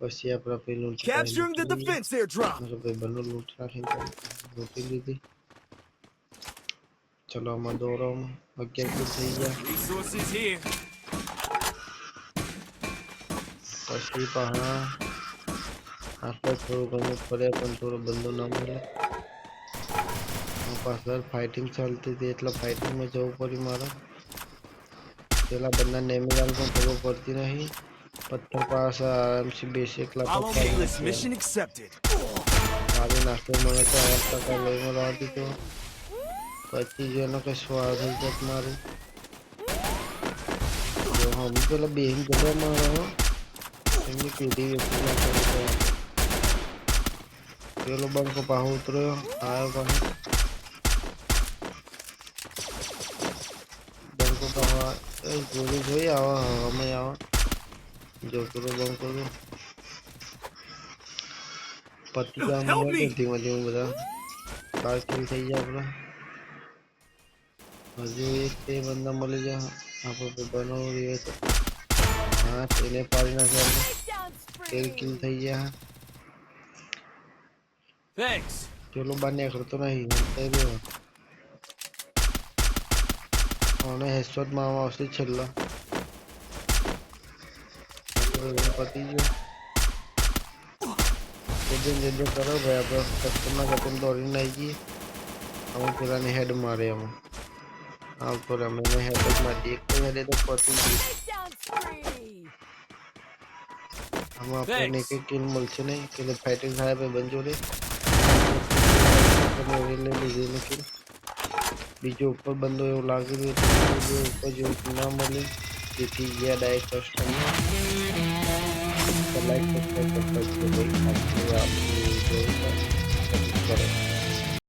પછી આપણા પેલું Capturing the defense airdrop. મારો ભાઈ બંને લૂંટ નાખીને લૂંટી લીધી. ચલો આમાં દોરામાં 11 કિલ થઈ ગયા. Resources here. પછી પહાડા આપણે થોડું ઘણું ફર્યા પણ થોડો બંધો ના મળે. પાછળ ફાઇટિંગ ચાલતી હતી એટલે ફાઇટિંગમાં જવું પડ્યું મારે. પેલા બંને નેમિરાલ પણ ખબર પડતી નહીં. પથ્થર પાસે આરામથી બેસી એકલા Follow me. This mission accepted. મારી નાખ્યો મને તો 8% લઈને રહેવા દીધો. પછી જેનો કે સ્વાદ થઈ જત મારું. હું પેલા બેહીને જતો મારો એમની પીધી વ્યક્તિ ના કરી. પેલો બંકો પાહો ઉતર્યો આવ્યો પાછો બંકો પાહો ગોળી જોઈ આવા અમે આવા જો પેલો બંકો તો પતિ કામ ધીમે ધીમે બધા 4 કિલ થઈ ગયા આપણા. હજુ એક તે બંદા મળી ગયા આપણે બનાવી રહ્યો તો હા તેને પાડી નાખ્યા. 13 કિલ થઈ ગયા. Thanks. પેલો બાને કરતો નહીં અને હેડશોટ મારવા આવશે છેલ્લા. પતી ગયો જે કરો ભાઈ આપણે કસ્ટમના કસ્ટમ દોડીને આવી ગઈએ. અમે પેલાને હેડ મારે અમે આવતો અમે એને હેડ જ મારી એક તો હેડે તો પતી ગયું. આમાં આપણને એક કિલ મળશે નહીં કે ફાઇટિંગ થાય ભાઈ બંજોડે લીધેલું કિલ. બીજો ઉપર બંદો એવું લાગી રહ્યું ઉપર જેવું ના મળે જેથી ગયા ડાયરેક્ટ કસ્ટમર લાઈક સબસ્ક્રાઈબ કરો.